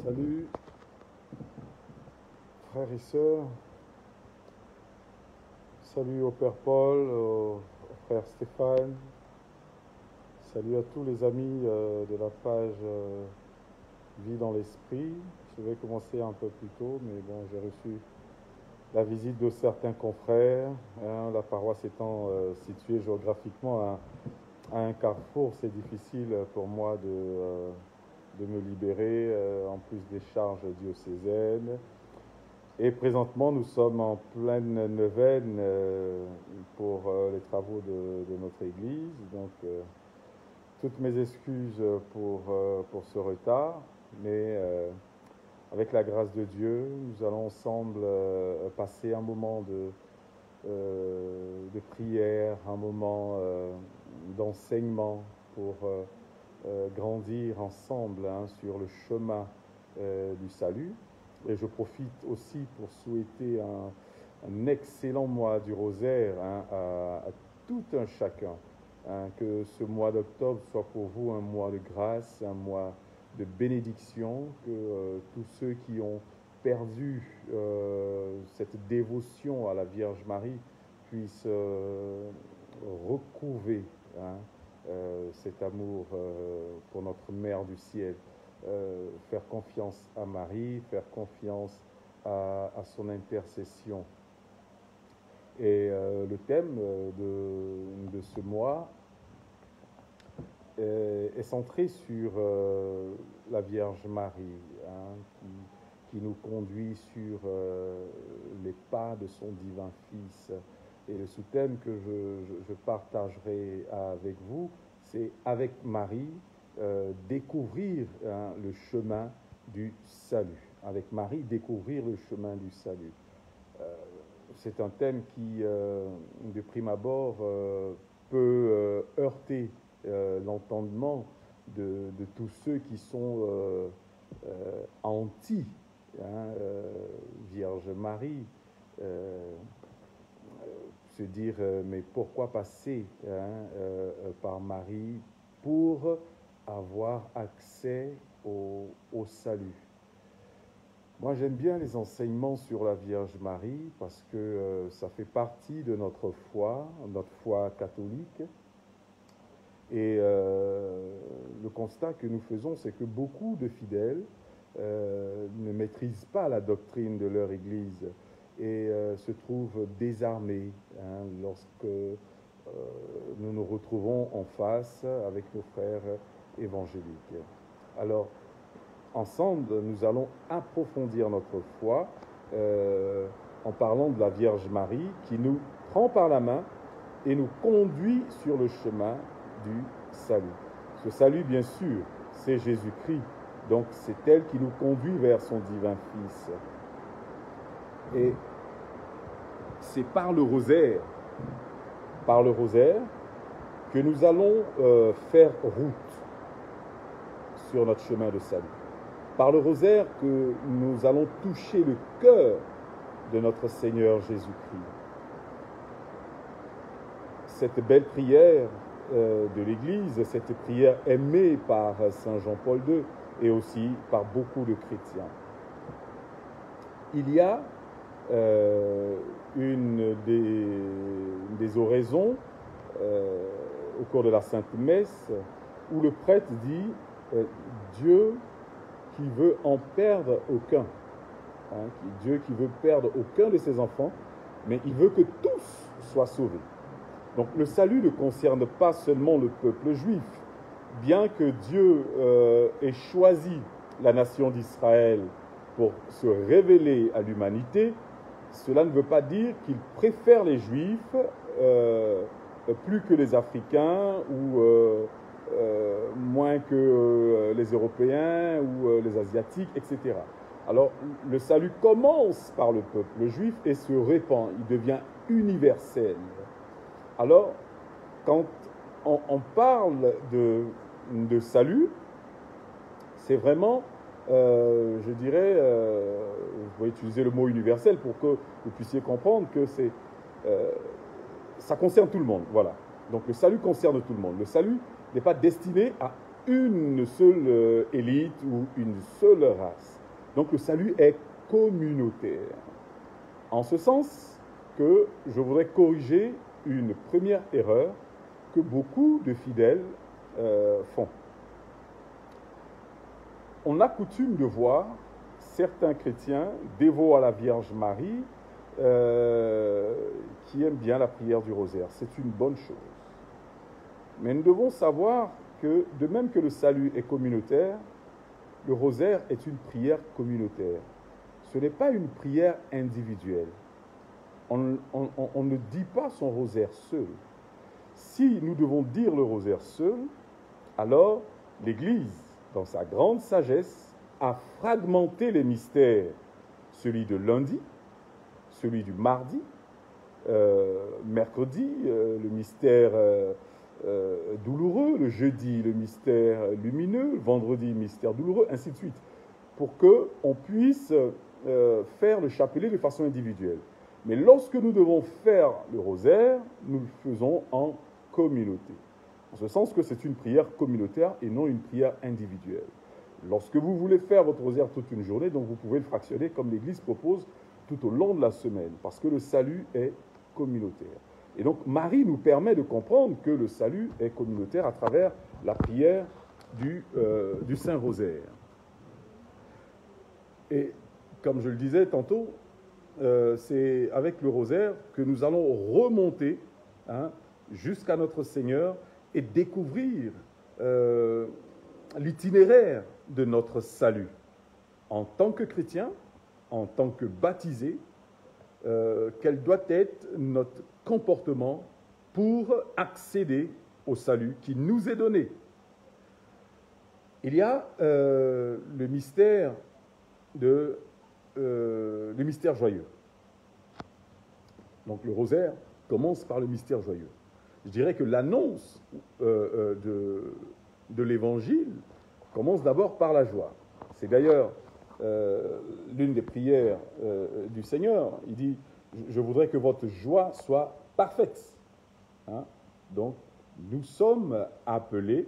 Salut, frères et sœurs. Salut au Père Paul, au frère Stéphane. Salut à tous les amis de la page Vie dans l'Esprit. Je vais commencer un peu plus tôt, mais bon, j'ai reçu la visite de certains confrères. La paroisse étant située géographiquement à un carrefour, c'est difficile pour moi de me libérer, en plus des charges diocésaines. Et présentement, nous sommes en pleine neuvaine pour les travaux de notre Église. Donc, toutes mes excuses pour ce retard, mais avec la grâce de Dieu, nous allons ensemble passer un moment de prière, un moment d'enseignement pour grandir ensemble sur le chemin du salut. Et je profite aussi pour souhaiter un excellent mois du rosaire à tout un chacun. Que ce mois d'octobre soit pour vous un mois de grâce, un mois de bénédiction, que tous ceux qui ont perdu cette dévotion à la Vierge Marie puissent retrouver cet amour pour notre Mère du ciel. Faire confiance à Marie, faire confiance à son intercession. Et le thème de ce mois est centré sur la Vierge Marie, qui nous conduit sur les pas de son divin Fils. Et le sous-thème que je partagerai avec vous, c'est avec Marie, découvrir le chemin du salut. Avec Marie, découvrir le chemin du salut. C'est un thème qui, de prime abord, peut heurter l'entendement de tous ceux qui sont anti Vierge Marie. Se dire, mais pourquoi passer par Marie pour avoir accès au salut? Moi, j'aime bien les enseignements sur la Vierge Marie parce que ça fait partie de notre foi catholique. Et le constat que nous faisons, c'est que beaucoup de fidèles ne maîtrisent pas la doctrine de leur Église et se trouvent désarmés lorsque nous nous retrouvons en face avec nos frères évangéliques. Alors, ensemble, nous allons approfondir notre foi en parlant de la Vierge Marie qui nous prend par la main et nous conduit sur le chemin du salut. Ce salut, bien sûr, c'est Jésus-Christ. Donc, c'est elle qui nous conduit vers son divin Fils. Et c'est par le rosaire, que nous allons faire route sur notre chemin de salut. Par le rosaire que nous allons toucher le cœur de notre Seigneur Jésus-Christ. Cette belle prière de l'Église, cette prière aimée par Saint Jean-Paul II et aussi par beaucoup de chrétiens. Il y a une des oraisons au cours de la Sainte Messe où le prêtre dit Dieu qui veut en perdre aucun. Dieu qui veut perdre aucun de ses enfants, mais il veut que tous soient sauvés. Donc le salut ne concerne pas seulement le peuple juif. Bien que Dieu ait choisi la nation d'Israël pour se révéler à l'humanité, cela ne veut pas dire qu'il préfère les Juifs plus que les Africains ou moins que les Européens ou les Asiatiques, etc. Alors, le salut commence par le peuple juif et se répand, il devient universel. Alors, quand on parle de salut, c'est vraiment, je dirais, vous pouvez utiliser le mot universel pour que vous puissiez comprendre que ça concerne tout le monde. Voilà. Donc le salut concerne tout le monde. Le salut n'est pas destiné à une seule élite ou une seule race. Donc le salut est communautaire. En ce sens que je voudrais corriger une première erreur que beaucoup de fidèles font. On a coutume de voir certains chrétiens dévots à la Vierge Marie qui aiment bien la prière du rosaire. C'est une bonne chose. Mais nous devons savoir que, de même que le salut est communautaire, le rosaire est une prière communautaire. Ce n'est pas une prière individuelle. On ne dit pas son rosaire seul. Si nous devons dire le rosaire seul, alors l'Église, dans sa grande sagesse, a fragmenté les mystères. Celui de lundi, celui du mardi, mercredi, le mystère douloureux, le jeudi, le mystère lumineux, le vendredi, le mystère douloureux, ainsi de suite, pour qu'on puisse faire le chapelet de façon individuelle. Mais lorsque nous devons faire le rosaire, nous le faisons en communauté. En ce sens que c'est une prière communautaire et non une prière individuelle. Lorsque vous voulez faire votre rosaire toute une journée, donc vous pouvez le fractionner comme l'Église propose tout au long de la semaine, parce que le salut est communautaire. Et donc Marie nous permet de comprendre que le salut est communautaire à travers la prière du Saint-Rosaire. Et comme je le disais tantôt, c'est avec le rosaire que nous allons remonter jusqu'à notre Seigneur et découvrir l'itinéraire de notre salut. En tant que chrétien, en tant que baptisé, quel doit être notre comportement pour accéder au salut qui nous est donné. Il y a le mystère joyeux. Donc le rosaire commence par le mystère joyeux. Je dirais que l'annonce de l'évangile commence d'abord par la joie. C'est d'ailleurs l'une des prières du Seigneur. Il dit « Je voudrais que votre joie soit parfaite. » Donc, nous sommes appelés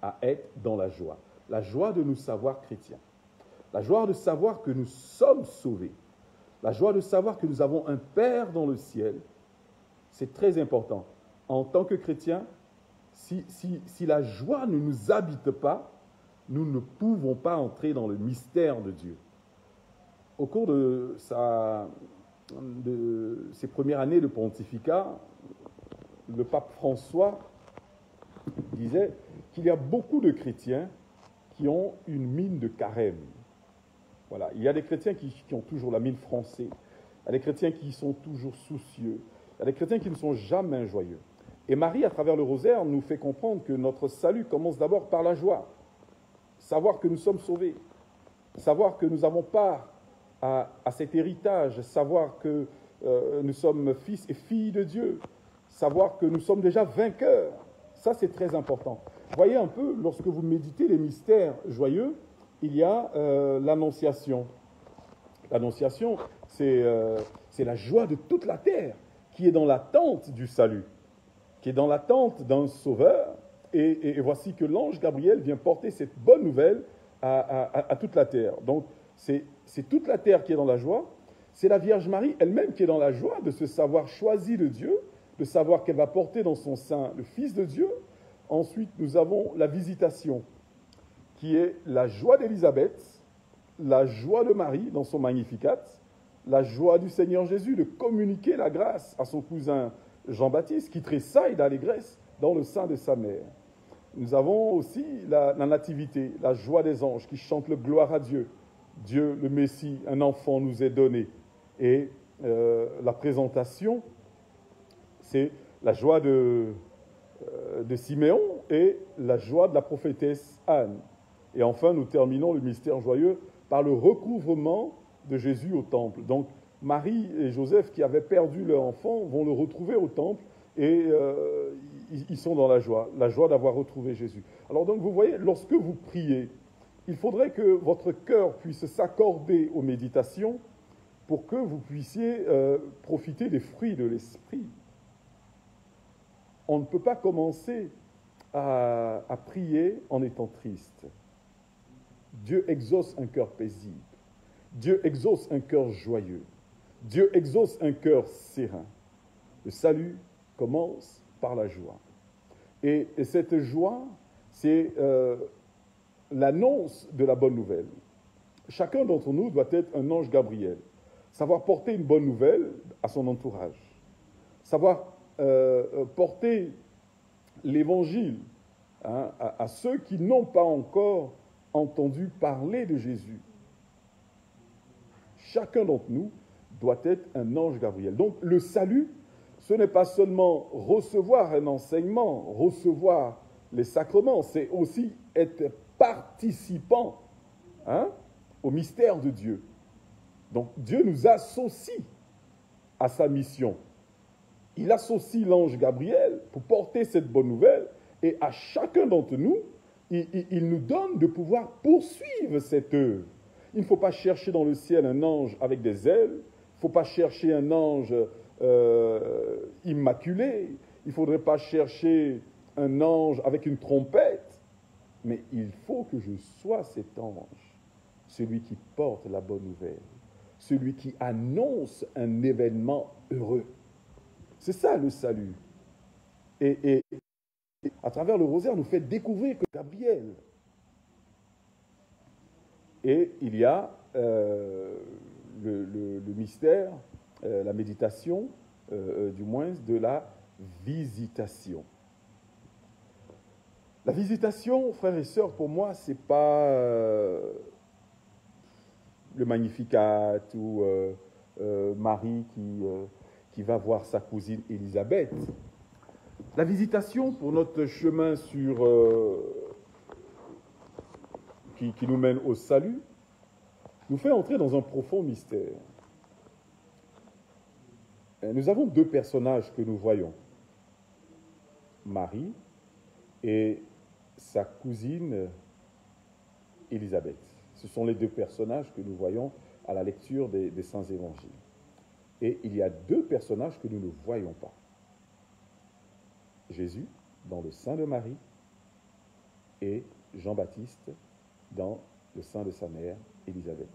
à être dans la joie de nous savoir chrétiens, la joie de savoir que nous sommes sauvés, la joie de savoir que nous avons un Père dans le ciel. C'est très important. En tant que chrétiens, si la joie ne nous habite pas, nous ne pouvons pas entrer dans le mystère de Dieu. Au cours de ses premières années de pontificat, le pape François disait qu'il y a beaucoup de chrétiens qui ont une mine de carême. Voilà. Il y a des chrétiens qui ont toujours la mine froncée. Il y a des chrétiens qui sont toujours soucieux. Il y a des chrétiens qui ne sont jamais joyeux. Et Marie, à travers le rosaire, nous fait comprendre que notre salut commence d'abord par la joie. Savoir que nous sommes sauvés. Savoir que nous avons part à cet héritage. Savoir que nous sommes fils et filles de Dieu. Savoir que nous sommes déjà vainqueurs. Ça, c'est très important. Voyez un peu, lorsque vous méditez les mystères joyeux, il y a l'Annonciation. L'Annonciation, c'est la joie de toute la terre qui est dans l'attente du salut, qui est dans l'attente d'un sauveur. Et voici que l'ange Gabriel vient porter cette bonne nouvelle à toute la terre. Donc, c'est toute la terre qui est dans la joie. C'est la Vierge Marie elle-même qui est dans la joie de se savoir choisie de Dieu, de savoir qu'elle va porter dans son sein le Fils de Dieu. Ensuite, nous avons la visitation, qui est la joie d'Élisabeth, la joie de Marie dans son Magnificat, la joie du Seigneur Jésus de communiquer la grâce à son cousin Jean-Baptiste, qui tressaille d'allégresse dans le sein de sa mère. Nous avons aussi la nativité, la joie des anges qui chantent le gloire à Dieu. Dieu, le Messie, un enfant nous est donné. Et la présentation, c'est la joie de Siméon et la joie de la prophétesse Anne. Et enfin, nous terminons le mystère joyeux par le recouvrement de Jésus au temple. Donc, Marie et Joseph, qui avaient perdu leur enfant, vont le retrouver au temple et ils sont dans la joie d'avoir retrouvé Jésus. Alors donc, vous voyez, lorsque vous priez, il faudrait que votre cœur puisse s'accorder aux méditations pour que vous puissiez profiter des fruits de l'esprit. On ne peut pas commencer à prier en étant triste. Dieu exauce un cœur paisible. Dieu exauce un cœur joyeux. Dieu exauce un cœur serein. Le salut commence par la joie. Et cette joie, c'est l'annonce de la bonne nouvelle. Chacun d'entre nous doit être un ange Gabriel. Savoir porter une bonne nouvelle à son entourage. Savoir porter l'évangile à ceux qui n'ont pas encore entendu parler de Jésus. Chacun d'entre nous doit être un ange Gabriel. Donc le salut, ce n'est pas seulement recevoir un enseignement, recevoir les sacrements, c'est aussi être participant au mystère de Dieu. Donc Dieu nous associe à sa mission. Il associe l'ange Gabriel pour porter cette bonne nouvelle et à chacun d'entre nous, il nous donne de pouvoir poursuivre cette œuvre. Il ne faut pas chercher dans le ciel un ange avec des ailes, il ne faut pas chercher un ange immaculé, il ne faudrait pas chercher un ange avec une trompette, mais il faut que je sois cet ange, celui qui porte la bonne nouvelle, celui qui annonce un événement heureux. C'est ça le salut. Et à travers le rosaire, nous fait découvrir que Gabriel. Et il y a le mystère, la méditation, du moins de la visitation. La visitation, frères et sœurs, pour moi, ce n'est pas le Magnificat ou Marie qui va voir sa cousine Élisabeth. La visitation, pour notre chemin qui nous mène au salut, nous fait entrer dans un profond mystère. Nous avons deux personnages que nous voyons, Marie et sa cousine Élisabeth. Ce sont les deux personnages que nous voyons à la lecture des Saints Évangiles. Et il y a deux personnages que nous ne voyons pas. Jésus, dans le sein de Marie, et Jean-Baptiste, dans le sein de sa mère, Élisabeth.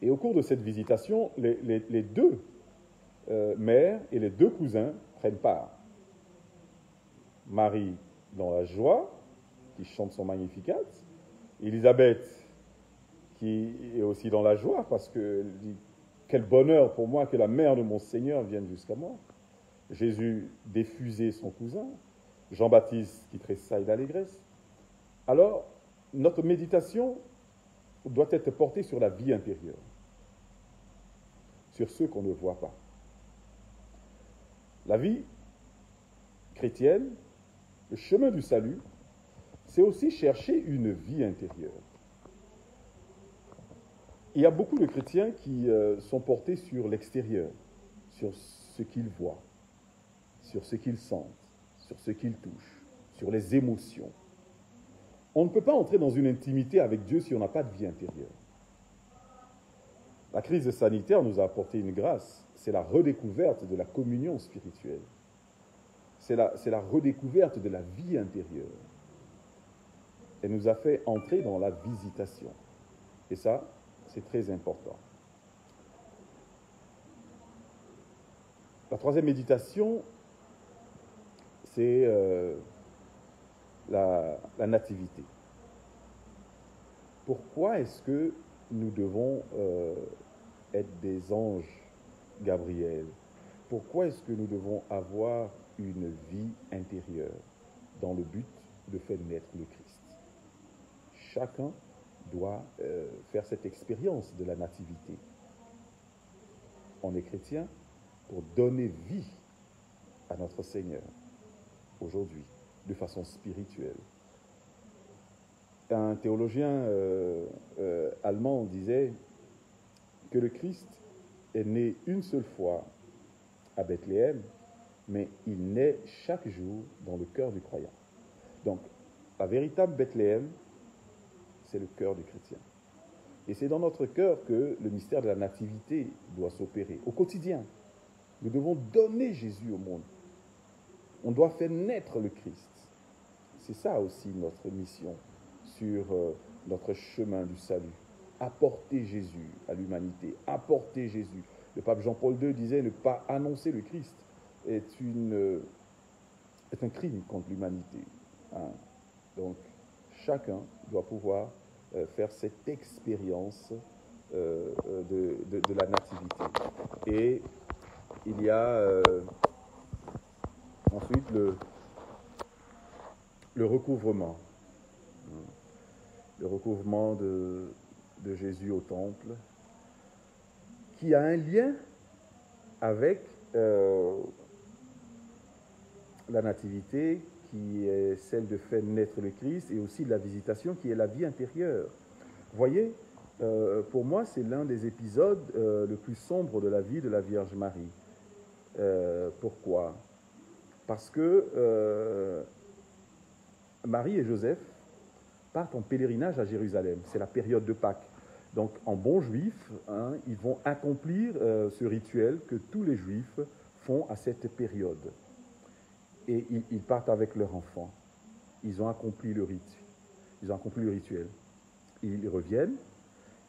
Et au cours de cette visitation, les deux mères et les deux cousins prennent part. Marie dans la joie, qui chante son Magnificat, Élisabeth qui est aussi dans la joie, parce qu'elle dit « Quel bonheur pour moi que la mère de mon Seigneur vienne jusqu'à moi ». Jésus d'effuser son cousin, Jean-Baptiste qui tressaille d'allégresse. Alors, notre méditation doit être portée sur la vie intérieure, sur ceux qu'on ne voit pas. La vie chrétienne, le chemin du salut, c'est aussi chercher une vie intérieure. Il y a beaucoup de chrétiens qui sont portés sur l'extérieur, sur ce qu'ils voient, sur ce qu'ils sentent, sur ce qu'ils touchent, sur les émotions. On ne peut pas entrer dans une intimité avec Dieu si on n'a pas de vie intérieure. La crise sanitaire nous a apporté une grâce, c'est la redécouverte de la communion spirituelle. C'est la redécouverte de la vie intérieure. Elle nous a fait entrer dans la visitation. Et ça, c'est très important. La troisième méditation, c'est la nativité. Pourquoi est-ce que nous devons être des anges Gabriel? Pourquoi est-ce que nous devons avoir une vie intérieure dans le but de faire naître le Christ? Chacun doit faire cette expérience de la nativité. On est chrétien pour donner vie à notre Seigneur aujourd'hui, de façon spirituelle. Un théologien allemand disait que le Christ est né une seule fois à Bethléem, mais il naît chaque jour dans le cœur du croyant. Donc, la véritable Bethléem, c'est le cœur du chrétien. Et c'est dans notre cœur que le mystère de la nativité doit s'opérer. Au quotidien, nous devons donner Jésus au monde. On doit faire naître le Christ. c'est ça aussi notre mission sur notre chemin du salut. Apporter Jésus à l'humanité, apporter Jésus. Le pape Jean-Paul II disait ne pas annoncer le Christ est un crime contre l'humanité. Hein. Donc, chacun doit pouvoir faire cette expérience de la nativité. Et il y a ensuite le recouvrement. Le recouvrement de Jésus au temple, qui a un lien avec la nativité, qui est celle de faire naître le Christ, et aussi la visitation, qui est la vie intérieure. Vous voyez, pour moi, c'est l'un des épisodes le plus sombre de la vie de la Vierge Marie. Pourquoi? Parce que Marie et Joseph partent en pèlerinage à Jérusalem. C'est la période de Pâques. Donc, en bon juif, hein, ils vont accomplir ce rituel que tous les juifs font à cette période. Et ils partent avec leur enfant. Ils ont accompli le rite. Ils ont accompli le rituel. Ils reviennent,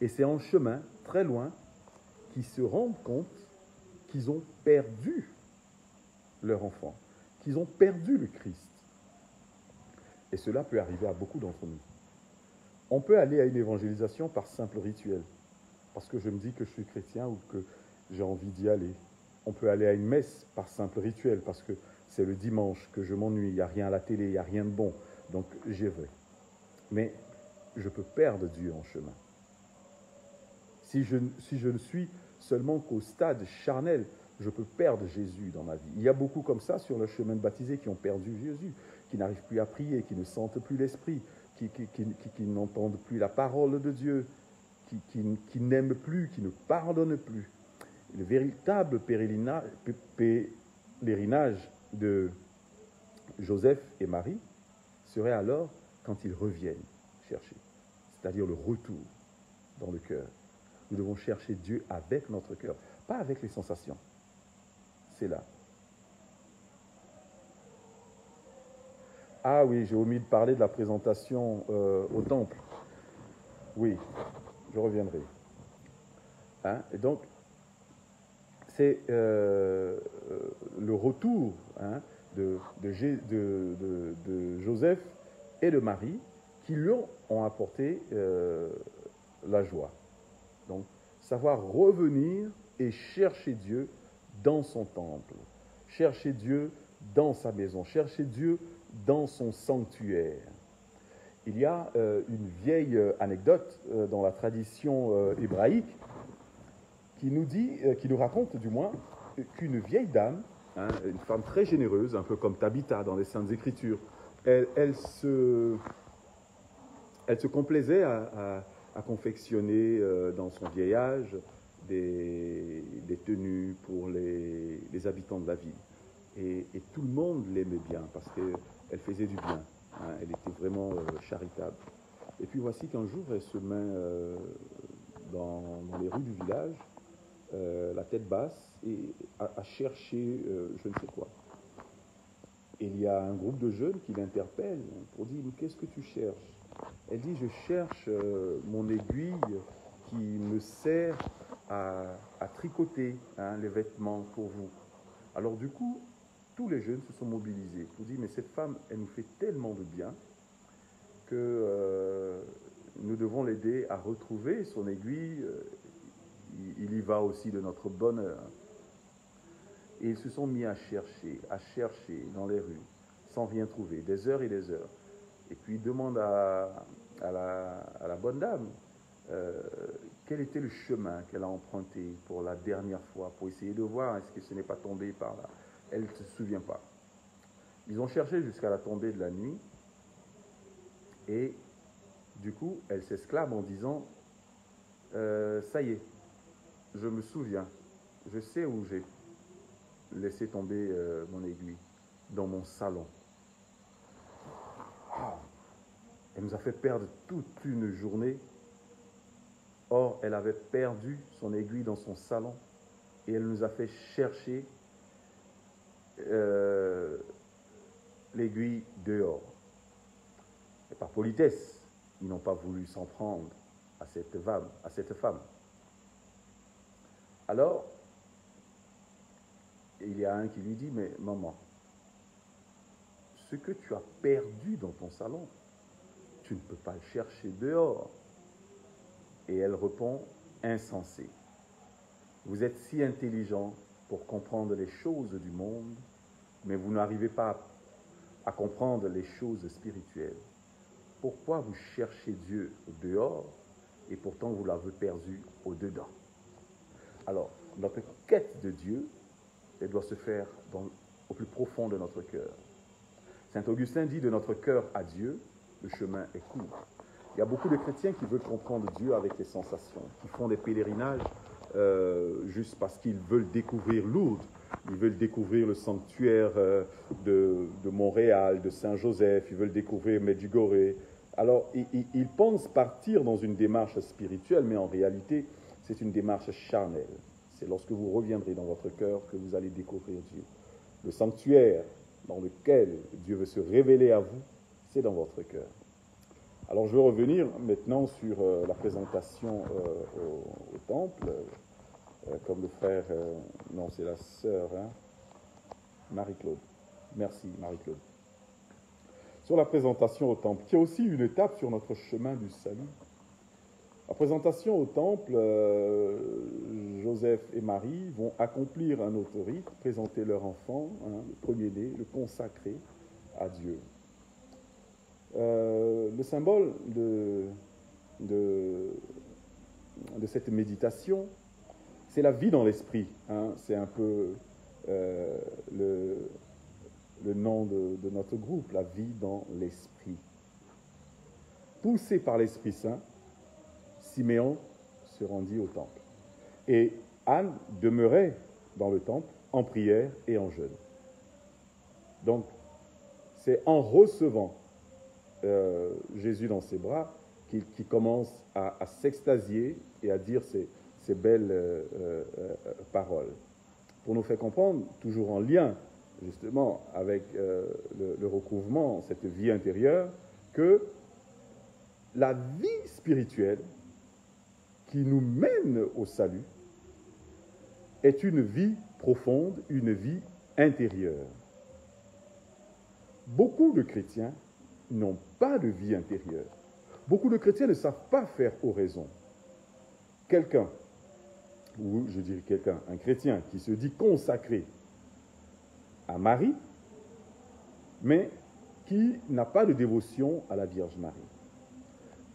et c'est en chemin, très loin, qu'ils se rendent compte qu'ils ont perdu leur enfant, qu'ils ont perdu le Christ. Et cela peut arriver à beaucoup d'entre nous. On peut aller à une évangélisation par simple rituel, parce que je me dis que je suis chrétien ou que j'ai envie d'y aller. On peut aller à une messe par simple rituel, parce que c'est le dimanche, que je m'ennuie, il n'y a rien à la télé, il n'y a rien de bon, donc j'y vais. Mais je peux perdre Dieu en chemin. Si je ne suis seulement qu'au stade charnel, je peux perdre Jésus dans ma vie. Il y a beaucoup comme ça sur le chemin de baptisés qui ont perdu Jésus, qui n'arrivent plus à prier, qui ne sentent plus l'Esprit, qui n'entendent plus la parole de Dieu, qui n'aiment plus, qui ne pardonnent plus. Le véritable pèlerinage de Joseph et Marie serait alors quand ils reviennent chercher, c'est-à-dire le retour dans le cœur. Nous devons chercher Dieu avec notre cœur, pas avec les sensations. C'est là. Ah oui, j'ai omis de parler de la présentation au temple. Oui, je reviendrai. Hein? Et donc, c'est le retour hein, de Joseph et de Marie qui lui ont apporté la joie. Donc, savoir revenir et chercher Dieu dans son temple, chercher Dieu dans sa maison, chercher Dieu dans son sanctuaire. Il y a une vieille anecdote dans la tradition hébraïque qui nous raconte du moins qu'une vieille dame, hein, une femme très généreuse, un peu comme Tabitha dans les Saintes Écritures, elle se complaisait à confectionner dans son vieil âge des tenues pour les habitants de la ville. Et tout le monde l'aimait bien parce qu'elle faisait du bien. Hein, elle était vraiment charitable. Et puis voici qu'un jour, elle se met dans les rues du village, la tête basse, et à chercher je ne sais quoi. Et il y a un groupe de jeunes qui l'interpellent pour dire « Qu'est-ce que tu cherches ?» Elle dit « Je cherche mon aiguille qui me sert à tricoter hein, les vêtements pour vous. » Alors du coup, tous les jeunes se sont mobilisés pour dire « Mais cette femme, elle nous fait tellement de bien que nous devons l'aider à retrouver son aiguille. Il y va aussi de notre bonheur. » Et ils se sont mis à chercher dans les rues, sans rien trouver, des heures et des heures. Et puis ils demandent à la bonne dame quel était le chemin qu'elle a emprunté pour la dernière fois, pour essayer de voir est-ce que ce n'est pas tombé par là. Elle ne se souvient pas. Ils ont cherché jusqu'à la tombée de la nuit, et du coup, elle s'exclame en disant ça y est, je me souviens, je sais où j'ai laissé tomber mon aiguille, dans mon salon. Oh, elle nous a fait perdre toute une journée. Or, elle avait perdu son aiguille dans son salon et elle nous a fait chercher l'aiguille dehors. Et par politesse, ils n'ont pas voulu s'en prendre à cette femme. Alors, il y a un qui lui dit, mais maman, ce que tu as perdu dans ton salon, tu ne peux pas le chercher dehors. Et elle répond, insensé. Vous êtes si intelligent pour comprendre les choses du monde, mais vous n'arrivez pas à comprendre les choses spirituelles. Pourquoi vous cherchez Dieu au dehors et pourtant vous l'avez perdu au dedans? Alors, notre quête de Dieu, elle doit se faire au plus profond de notre cœur. Saint Augustin dit de notre cœur à Dieu, le chemin est court. Il y a beaucoup de chrétiens qui veulent comprendre Dieu avec les sensations, qui font des pèlerinages juste parce qu'ils veulent découvrir Lourdes, ils veulent découvrir le sanctuaire de Montréal, de Saint-Joseph, ils veulent découvrir Medjugorje. Alors, ils pensent partir dans une démarche spirituelle, mais en réalité, c'est une démarche charnelle. C'est lorsque vous reviendrez dans votre cœur que vous allez découvrir Dieu. Le sanctuaire dans lequel Dieu veut se révéler à vous, c'est dans votre cœur. Alors, je vais revenir maintenant sur la présentation au temple, comme le frère, non, c'est la sœur, hein, Marie-Claude. Merci, Marie-Claude. Sur la présentation au temple, qui est aussi une étape sur notre chemin du salut. La présentation au temple, Joseph et Marie vont accomplir un autre rite, présenter leur enfant, hein, le premier-né, le consacrer à Dieu. Le symbole de cette méditation, c'est la vie dans l'esprit. Hein, c'est un peu le nom de notre groupe, la vie dans l'esprit. Poussé par l'Esprit Saint, Siméon se rendit au temple. Et Anne demeurait dans le temple en prière et en jeûne. Donc, c'est en recevant Jésus dans ses bras qu'il commence à s'extasier et à dire ces belles paroles. Pour nous faire comprendre, toujours en lien justement avec le recouvrement, cette vie intérieure, que la vie spirituelle qui nous mène au salut est une vie profonde, une vie intérieure. Beaucoup de chrétiens n'ont pas de vie intérieure. Beaucoup de chrétiens ne savent pas faire oraison. Quelqu'un, ou je dirais quelqu'un, un chrétien qui se dit consacré à Marie, mais qui n'a pas de dévotion à la Vierge Marie.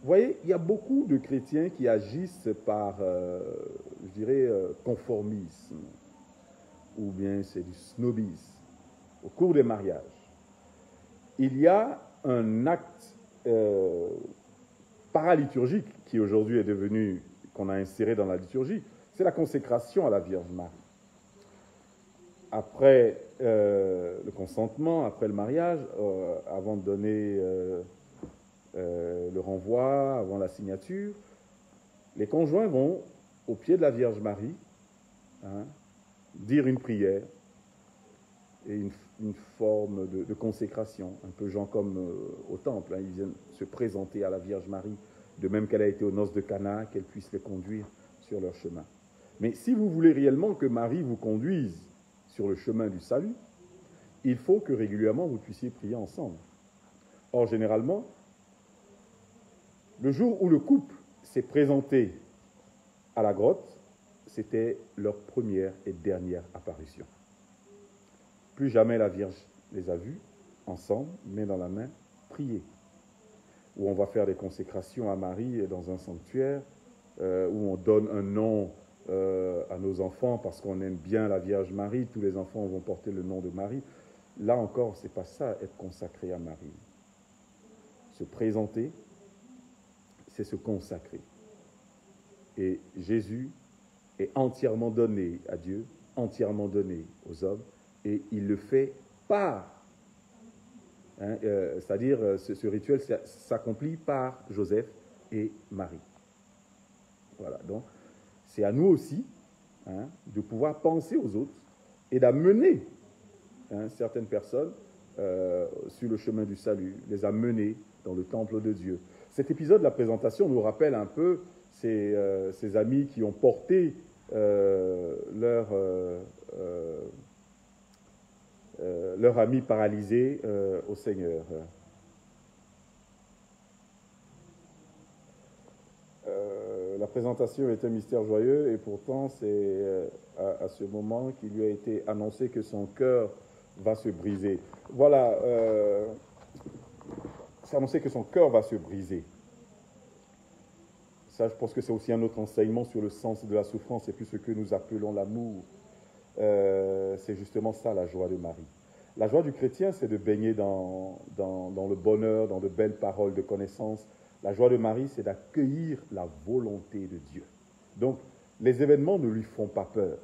Vous voyez, il y a beaucoup de chrétiens qui agissent par, je dirais, conformisme, ou bien c'est du snobisme, au cours des mariages. Il y a un acte paraliturgique qui aujourd'hui est devenu, qu'on a inséré dans la liturgie, c'est la consécration à la Vierge Marie. Après le consentement, après le mariage, avant de donner le renvoi, avant la signature, les conjoints vont au pied de la Vierge Marie, hein, dire une prière et une forme de consécration, un peu genre comme au temple, hein, ils viennent se présenter à la Vierge Marie, de même qu'elle a été aux noces de Cana, qu'elle puisse les conduire sur leur chemin. Mais si vous voulez réellement que Marie vous conduise sur le chemin du salut, il faut que régulièrement vous puissiez prier ensemble. Or, généralement, le jour où le couple s'est présenté à la grotte, c'était leur première et dernière apparition. Plus jamais la Vierge les a vus ensemble, main dans la main, prier. Où on va faire des consécrations à Marie dans un sanctuaire, où on donne un nom à nos enfants parce qu'on aime bien la Vierge Marie, tous les enfants vont porter le nom de Marie. Là encore, c'est pas ça, être consacré à Marie. Se présenter, c'est se consacrer. Et Jésus est entièrement donné à Dieu, entièrement donné aux hommes, et il le fait par. Hein, c'est-à-dire, ce rituel s'accomplit par Joseph et Marie. Voilà, donc c'est à nous aussi, hein, de pouvoir penser aux autres et d'amener, hein, certaines personnes sur le chemin du salut, les a menés dans le temple de Dieu. Cet épisode de la présentation nous rappelle un peu ces amis qui ont porté leur ami paralysé au Seigneur. La présentation est un mystère joyeux et pourtant c'est à ce moment qu'il lui a été annoncé que son cœur va se briser. Voilà, c'est annoncé que son cœur va se briser. Ça, je pense que c'est aussi un autre enseignement sur le sens de la souffrance et puis ce que nous appelons l'amour. C'est justement ça la joie de Marie. La joie du chrétien, c'est de baigner dans le bonheur, dans de belles paroles de connaissance. La joie de Marie, c'est d'accueillir la volonté de Dieu. Donc, les événements ne lui font pas peur.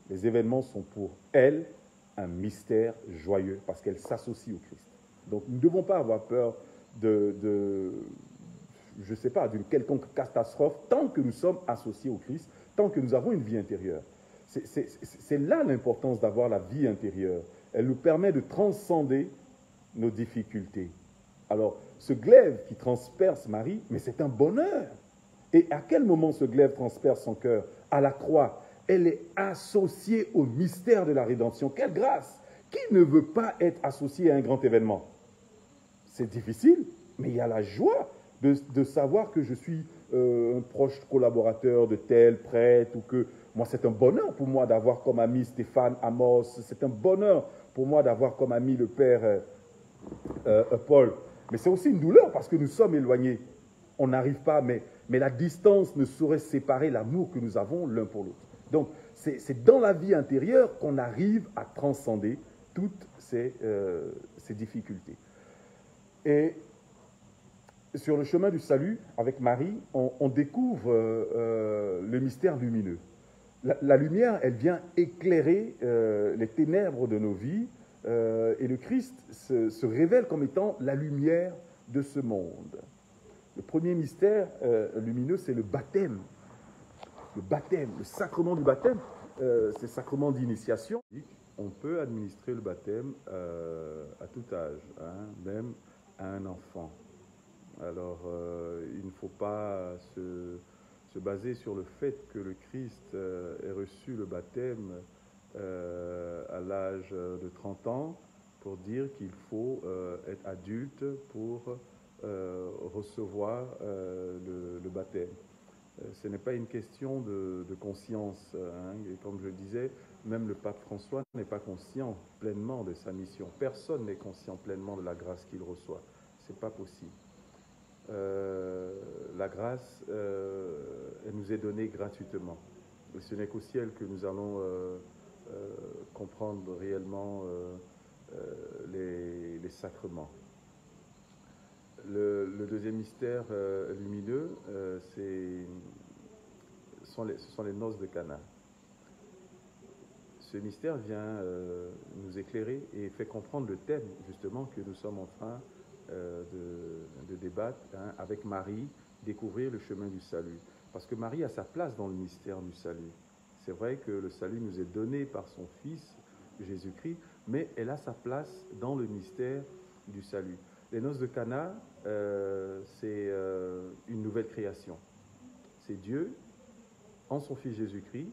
Les événements sont pour elle un mystère joyeux parce qu'elle s'associe au Christ. Donc, nous ne devons pas avoir peur je ne sais pas, d'une quelconque catastrophe tant que nous sommes associés au Christ, tant que nous avons une vie intérieure. C'est là l'importance d'avoir la vie intérieure. Elle nous permet de transcender nos difficultés. Alors, ce glaive qui transperce Marie, mais c'est un bonheur. Et à quel moment ce glaive transperce son cœur? À la croix. Elle est associée au mystère de la rédemption. Quelle grâce! Qui ne veut pas être associé à un grand événement? C'est difficile, mais il y a la joie de savoir que je suis un proche collaborateur de tel prêtre ou que moi, c'est un bonheur pour moi d'avoir comme ami Stéphane Amos. C'est un bonheur pour moi d'avoir comme ami le père Paul. Mais c'est aussi une douleur parce que nous sommes éloignés. On n'arrive pas, mais la distance ne saurait séparer l'amour que nous avons l'un pour l'autre. Donc, c'est dans la vie intérieure qu'on arrive à transcender toutes ces difficultés. Et sur le chemin du salut, avec Marie, on découvre le mystère lumineux. La lumière, elle vient éclairer les ténèbres de nos vies et le Christ se révèle comme étant la lumière de ce monde. Le premier mystère lumineux, c'est le baptême. Le baptême, le sacrement du baptême, c'est le sacrement d'initiation. On peut administrer le baptême à tout âge, hein, même à un enfant. Alors, il ne faut pas se baser sur le fait que le Christ ait reçu le baptême à l'âge de 30 ans pour dire qu'il faut être adulte pour recevoir le baptême. Ce n'est pas une question de conscience. Hein. Et comme je le disais, même le pape François n'est pas conscient pleinement de sa mission. Personne n'est conscient pleinement de la grâce qu'il reçoit. Ce n'est pas possible. La grâce, elle nous est donnée gratuitement. Et ce n'est qu'au ciel que nous allons comprendre réellement les sacrements. Le deuxième mystère lumineux, ce sont les noces de Cana. Ce mystère vient nous éclairer et fait comprendre le thème justement que nous sommes en train de débattre, hein, avec Marie, découvrir le chemin du salut. Parce que Marie a sa place dans le mystère du salut. C'est vrai que le salut nous est donné par son Fils, Jésus-Christ, mais elle a sa place dans le mystère du salut. Les noces de Cana, c'est une nouvelle création. C'est Dieu, en son Fils Jésus-Christ,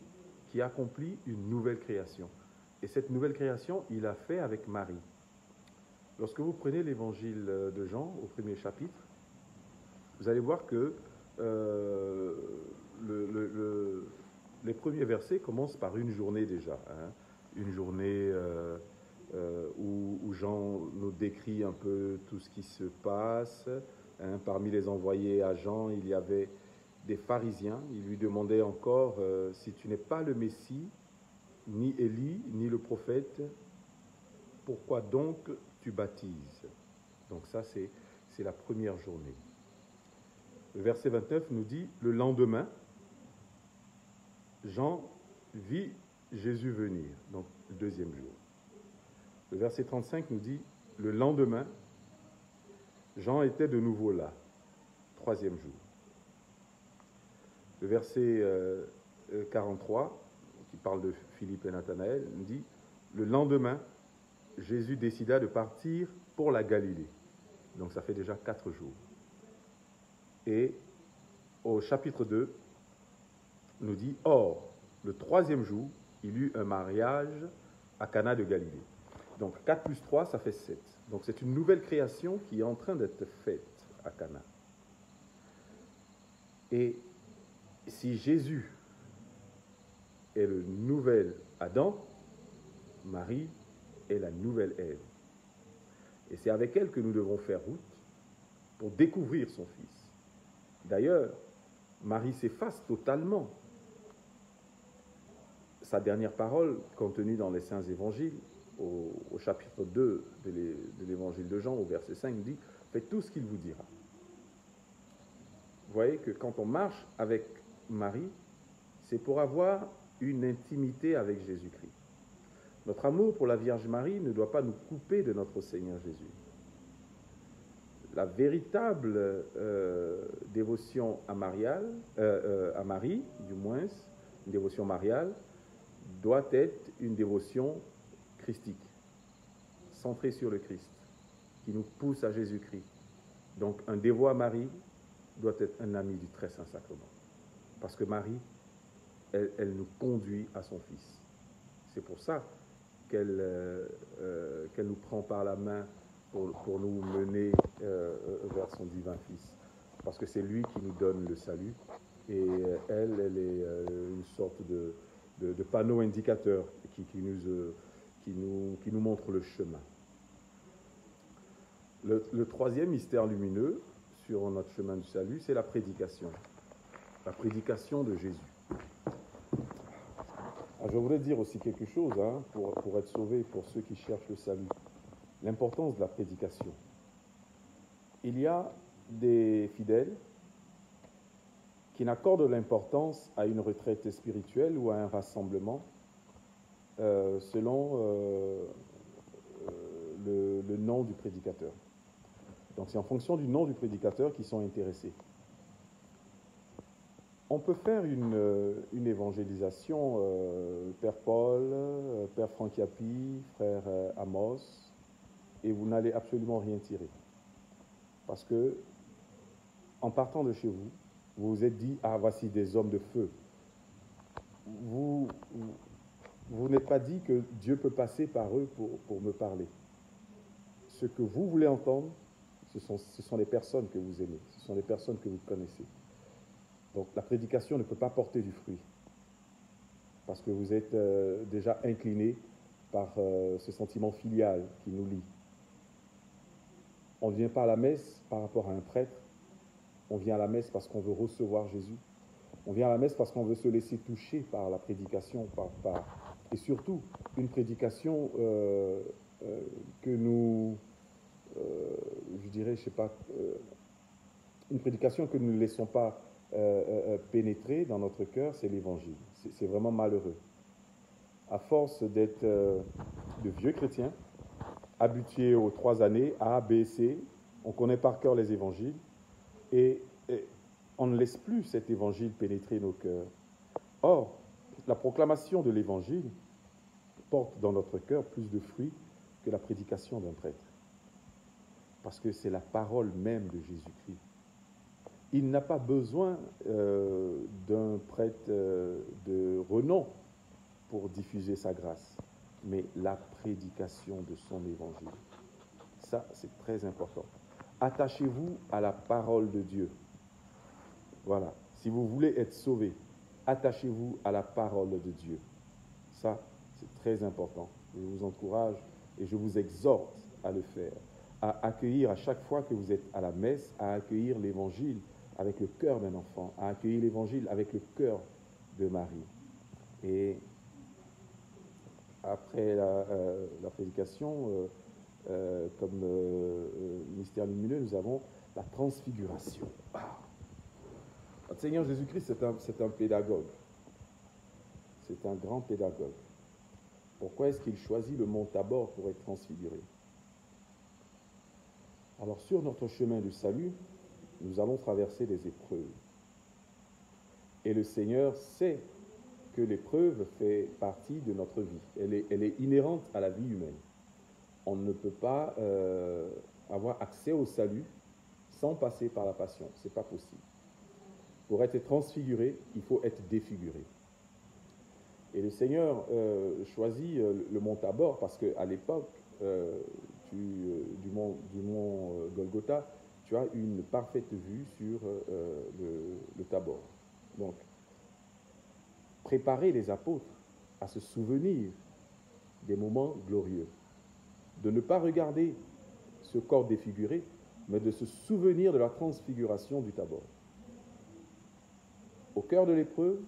qui accomplit une nouvelle création. Et cette nouvelle création, il l'a fait avec Marie. Lorsque vous prenez l'évangile de Jean, au premier chapitre, vous allez voir que les premiers versets commencent par une journée déjà. Hein, une journée où Jean nous décrit un peu tout ce qui se passe. Hein, parmi les envoyés à Jean, il y avait des pharisiens. Ils lui demandaient encore si tu n'es pas le Messie, ni Élie, ni le prophète, pourquoi donc tu baptises? Donc ça, c'est la première journée. Le verset 29 nous dit, le lendemain, Jean vit Jésus venir, donc le deuxième jour. Le verset 35 nous dit, le lendemain, Jean était de nouveau là, troisième jour. Le verset 43, qui parle de Philippe et Nathanaël, nous dit, le lendemain, Jésus décida de partir pour la Galilée. Donc ça fait déjà 4 jours. Et au chapitre 2, nous dit, or, le 3e jour, il eut un mariage à Cana de Galilée. Donc 4 plus 3, ça fait 7. Donc c'est une nouvelle création qui est en train d'être faite à Cana. Et si Jésus est le nouvel Adam, Marie est la nouvelle Ève. Et c'est avec elle que nous devons faire route pour découvrir son Fils. D'ailleurs, Marie s'efface totalement. Sa dernière parole, contenue dans les Saints Évangiles, au chapitre 2 de l'Évangile de Jean, au verset 5, dit « Faites tout ce qu'il vous dira ». Vous voyez que quand on marche avec Marie, c'est pour avoir une intimité avec Jésus-Christ. Notre amour pour la Vierge Marie ne doit pas nous couper de notre Seigneur Jésus. La véritable dévotion à Marie, du moins, une dévotion mariale, doit être une dévotion christique, centrée sur le Christ, qui nous pousse à Jésus-Christ. Donc, un dévot à Marie doit être un ami du très saint sacrement. Parce que Marie, elle nous conduit à son Fils. C'est pour ça qu'elle nous prend par la main pour nous mener vers son divin Fils. Parce que c'est lui qui nous donne le salut. Et elle est une sorte de panneau indicateur qui nous montre le chemin. Le 3e mystère lumineux sur notre chemin du salut, c'est la prédication. La prédication de Jésus. Alors, je voudrais dire aussi quelque chose pour être sauvé, pour ceux qui cherchent le salut. L'importance de la prédication. Il y a des fidèles qui n'accordent l'importance à une retraite spirituelle ou à un rassemblement selon le nom du prédicateur. Donc c'est en fonction du nom du prédicateur qu'ils sont intéressés. On peut faire une évangélisation, Père Paul, Père Franck Yapi, Frère Amos, et vous n'allez absolument rien tirer. Parce que, en partant de chez vous, vous vous êtes dit, ah, voici des hommes de feu. Vous n'êtes pas dit que Dieu peut passer par eux pour me parler. Ce que vous voulez entendre, ce sont les personnes que vous aimez, ce sont les personnes que vous connaissez. Donc la prédication ne peut pas porter du fruit, parce que vous êtes déjà incliné par ce sentiment filial qui nous lie. On ne vient pas à la messe par rapport à un prêtre, on vient à la messe parce qu'on veut recevoir Jésus. On vient à la messe parce qu'on veut se laisser toucher par la prédication, et surtout une prédication que nous, je dirais, je sais pas, une prédication que nous ne laissons pas pénétrer dans notre cœur, c'est l'Évangile. C'est vraiment malheureux. À force d'être de vieux chrétiens, habitués aux 3 années, A, B, C, on connaît par cœur les Évangiles, et on ne laisse plus cet Évangile pénétrer nos cœurs. Or, la proclamation de l'Évangile porte dans notre cœur plus de fruits que la prédication d'un prêtre. Parce que c'est la parole même de Jésus-Christ. Il n'a pas besoin d'un prêtre de renom pour diffuser sa grâce, mais la prédication de son évangile. Ça, c'est très important. Attachez-vous à la parole de Dieu. Voilà. Si vous voulez être sauvé, attachez-vous à la parole de Dieu. Ça, c'est très important. Je vous encourage et je vous exhorte à le faire, à accueillir à chaque fois que vous êtes à la messe, à accueillir l'évangile avec le cœur d'un enfant, à accueillir l'évangile avec le cœur de Marie. Et après la prédication, comme mystère lumineux, nous avons la transfiguration. Notre Seigneur Jésus-Christ, c'est un pédagogue. C'est un grand pédagogue. Pourquoi est-ce qu'il choisit le mont Tabor pour être transfiguré? Alors, sur notre chemin du salut, nous allons traverser des épreuves. Et le Seigneur sait que l'épreuve fait partie de notre vie. Elle est inhérente à la vie humaine. on ne peut pas avoir accès au salut sans passer par la passion. Ce n'est pas possible. Pour être transfiguré, il faut être défiguré. Et le Seigneur choisit le mont Tabor parce qu'à l'époque du mont Golgotha, tu as une parfaite vue sur le Tabor. Donc, préparer les apôtres à se souvenir des moments glorieux, de ne pas regarder ce corps défiguré, mais de se souvenir de la transfiguration du Tabor. Au cœur de l'épreuve,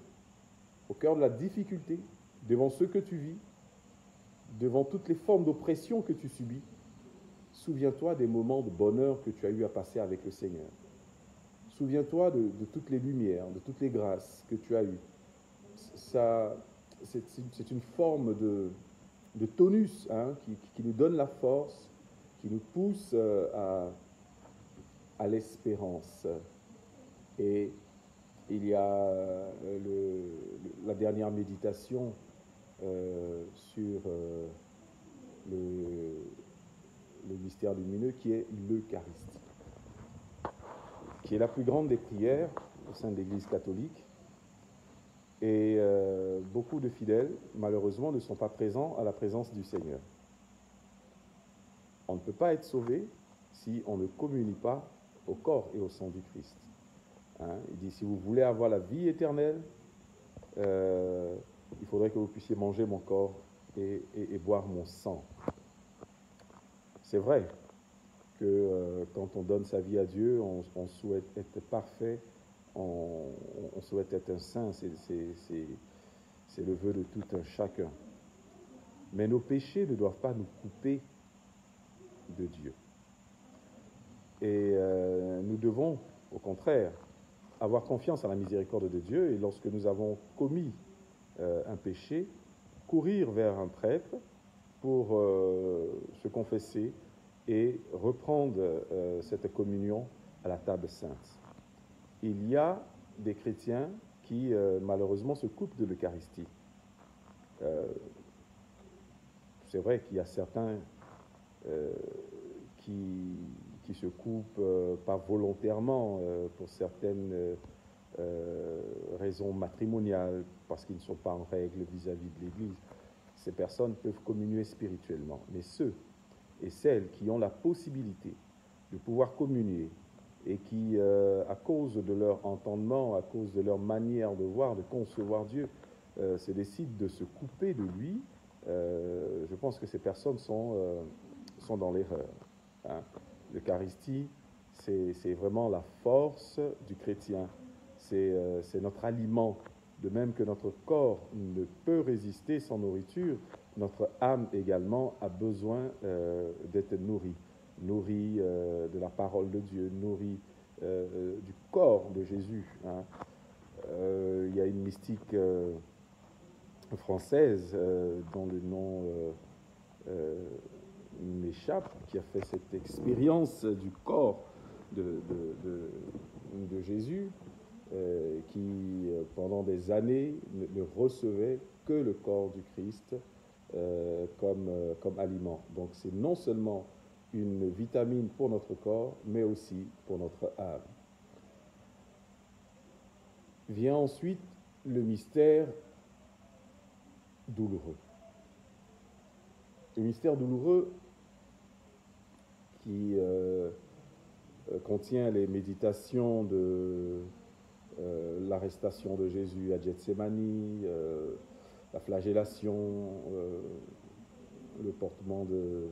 au cœur de la difficulté, devant ce que tu vis, devant toutes les formes d'oppression que tu subis, souviens-toi des moments de bonheur que tu as eu à passer avec le Seigneur. Souviens-toi de toutes les lumières, de toutes les grâces que tu as eues. C'est une forme de tonus qui nous donne la force, qui nous pousse à l'espérance. Et il y a la dernière méditation sur le mystère lumineux qui est l'Eucharistie, qui est la plus grande des prières au sein de l'Église catholique. Et beaucoup de fidèles, malheureusement, ne sont pas présents à la présence du Seigneur. On ne peut pas être sauvé si on ne communie pas au corps et au sang du Christ. Il dit, si vous voulez avoir la vie éternelle, il faudrait que vous puissiez manger mon corps et boire mon sang. C'est vrai que quand on donne sa vie à Dieu, on souhaite être parfait, on souhaite être un saint, c'est le vœu de tout un chacun. Mais nos péchés ne doivent pas nous couper de Dieu. Et nous devons, au contraire, avoir confiance en la miséricorde de Dieu, et lorsque nous avons commis un péché, courir vers un prêtre pour se confesser et reprendre cette communion à la table sainte. Il y a des chrétiens qui malheureusement se coupent de l'Eucharistie. C'est vrai qu'il y a certains qui se coupent pas volontairement pour certaines raisons matrimoniales, parce qu'ils ne sont pas en règle vis-à-vis de l'Église. Ces personnes peuvent communier spirituellement. Mais ceux et celles qui ont la possibilité de pouvoir communier et qui, à cause de leur entendement, à cause de leur manière de voir, de concevoir Dieu, se décident de se couper de lui, je pense que ces personnes sont dans l'erreur. L'Eucharistie, c'est vraiment la force du chrétien. C'est notre aliment. De même que notre corps ne peut résister sans nourriture, notre âme également a besoin d'être nourrie de la parole de Dieu, nourrie du corps de Jésus. Il y a une mystique française dont le nom m'échappe, qui a fait cette expérience du corps de Jésus, qui pendant des années ne recevait que le corps du Christ comme aliment. Donc c'est non seulement une vitamine pour notre corps, mais aussi pour notre âme. Vient ensuite le mystère douloureux. Le mystère douloureux qui contient les méditations de l'arrestation de Jésus à Gethsémani, la flagellation, le portement de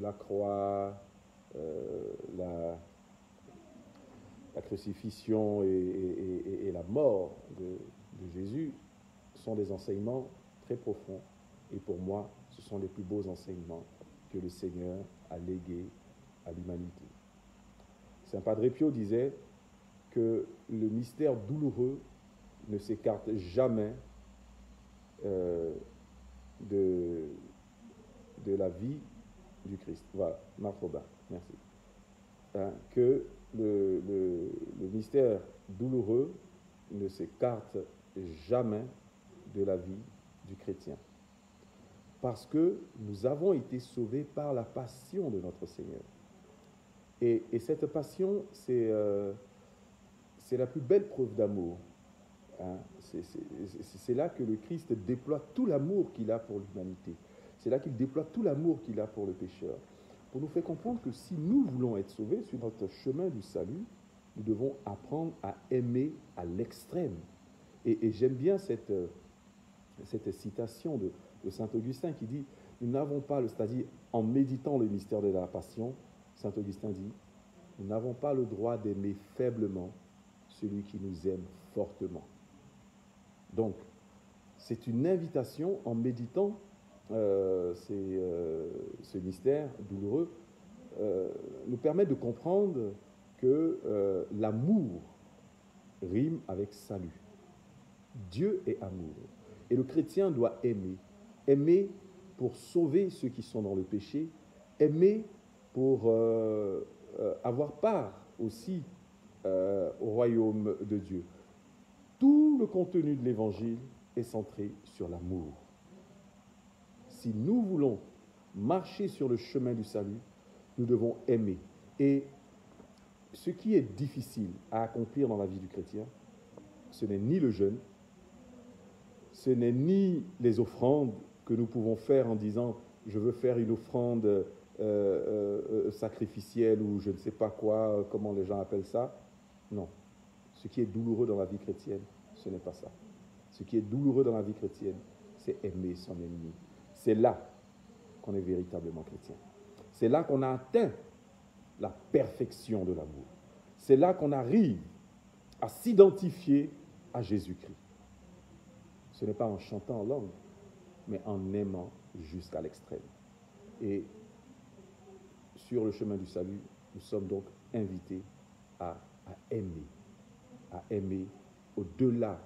la croix, la crucifixion et la mort de Jésus sont des enseignements très profonds. Et pour moi, ce sont les plus beaux enseignements que le Seigneur a légués à l'humanité. Saint Padre Pio disait que le mystère douloureux ne s'écarte jamais de la vie du Christ. Voilà, Marc Robin, merci. Que le mystère douloureux ne s'écarte jamais de la vie du chrétien. Parce que nous avons été sauvés par la passion de notre Seigneur. Et cette passion, c'est la plus belle preuve d'amour. Hein. C'est là que le Christ déploie tout l'amour qu'il a pour l'humanité. C'est là qu'il déploie tout l'amour qu'il a pour le pécheur. Pour nous faire comprendre que si nous voulons être sauvés sur notre chemin du salut, nous devons apprendre à aimer à l'extrême. Et j'aime bien cette citation de Saint Augustin qui dit « Nous n'avons pas, c'est-à-dire en méditant le mystère de la passion, Saint Augustin dit « Nous n'avons pas le droit d'aimer faiblement celui qui nous aime fortement. » Donc, c'est une invitation en méditant ce mystère douloureux, nous permet de comprendre que l'amour rime avec salut. Dieu est amour. Et le chrétien doit aimer. Aimer pour sauver ceux qui sont dans le péché. Aimer pour avoir part aussi au royaume de Dieu. Tout le contenu de l'évangile est centré sur l'amour. Si nous voulons marcher sur le chemin du salut, nous devons aimer. Et ce qui est difficile à accomplir dans la vie du chrétien, ce n'est ni le jeûne, ce n'est ni les offrandes que nous pouvons faire en disant « je veux faire une offrande sacrificielle » ou je ne sais pas quoi, comment les gens appellent ça. Non. Ce qui est douloureux dans la vie chrétienne, ce n'est pas ça. Ce qui est douloureux dans la vie chrétienne, c'est aimer son ennemi. C'est là qu'on est véritablement chrétien. C'est là qu'on a atteint la perfection de l'amour. C'est là qu'on arrive à s'identifier à Jésus-Christ. Ce n'est pas en chantant en langue, mais en aimant jusqu'à l'extrême. Et sur le chemin du salut, nous sommes donc invités à aimer au-delà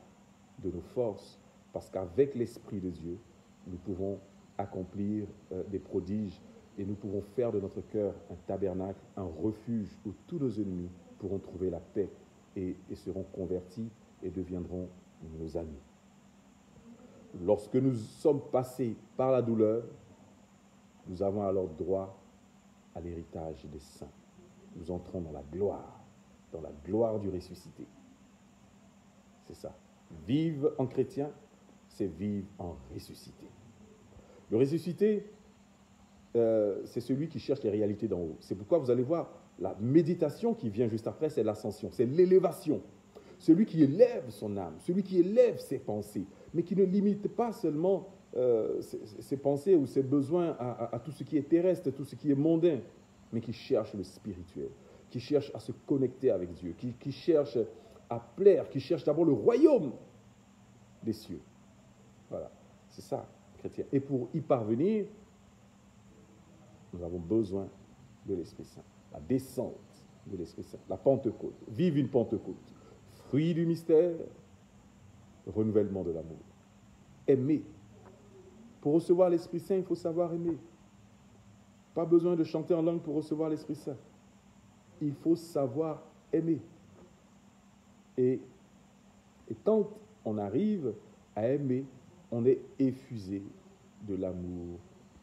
de nos forces, parce qu'avec l'Esprit de Dieu, nous pouvons accomplir des prodiges et nous pouvons faire de notre cœur un tabernacle, un refuge où tous nos ennemis pourront trouver la paix et seront convertis et deviendront nos amis. Lorsque nous sommes passés par la douleur, nous avons alors droit à l'héritage des saints. Nous entrons dans la gloire du ressuscité. C'est ça. Vivre en chrétien, c'est vivre en ressuscité. Le ressuscité, c'est celui qui cherche les réalités d'en haut. C'est pourquoi vous allez voir, la méditation qui vient juste après, c'est l'ascension, c'est l'élévation. Celui qui élève son âme, celui qui élève ses pensées, mais qui ne limite pas seulement ses pensées ou ses besoins à tout ce qui est terrestre, tout ce qui est mondain, mais qui cherche le spirituel, qui cherche à se connecter avec Dieu, qui cherche à plaire, qui cherche d'abord le royaume des cieux. Voilà, c'est ça, chrétien. Et pour y parvenir, nous avons besoin de l'Esprit Saint. La descente de l'Esprit Saint, la Pentecôte. Vive une Pentecôte. Fruit du mystère, renouvellement de l'amour. Aimer. Pour recevoir l'Esprit Saint, il faut savoir aimer. Pas besoin de chanter en langue pour recevoir l'Esprit Saint. Il faut savoir aimer. Et quand on arrive à aimer, on est effusé de l'amour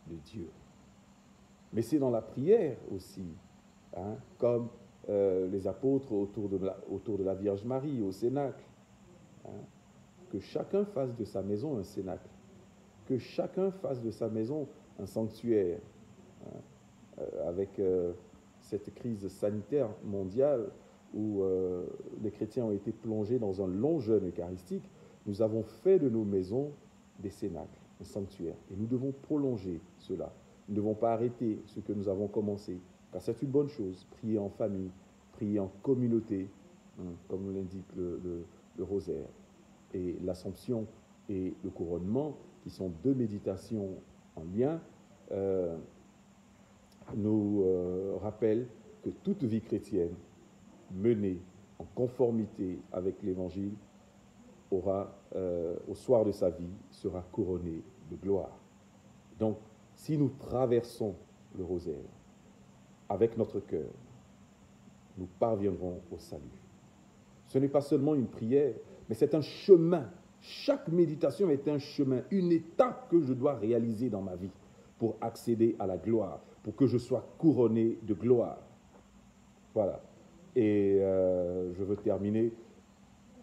de Dieu. Mais c'est dans la prière aussi, hein, comme les apôtres autour de la Vierge Marie, au Cénacle, hein, que chacun fasse de sa maison un cénacle, que chacun fasse de sa maison un sanctuaire, hein, avec cette crise sanitaire mondiale où les chrétiens ont été plongés dans un long jeûne eucharistique, nous avons fait de nos maisons des cénacles, un sanctuaire, et nous devons prolonger cela. Nous ne devons pas arrêter ce que nous avons commencé, car c'est une bonne chose, prier en famille, prier en communauté, hein, comme l'indique le rosaire. Et l'Assomption et le couronnement, qui sont deux méditations en lien, nous rappellent que toute vie chrétienne menée en conformité avec l'Évangile aura, au soir de sa vie, sera couronnée de gloire. Donc, si nous traversons le rosaire avec notre cœur, nous parviendrons au salut. Ce n'est pas seulement une prière, mais c'est un chemin Chaque méditation est un chemin, une étape que je dois réaliser dans ma vie pour accéder à la gloire, pour que je sois couronné de gloire. Voilà. Et je veux terminer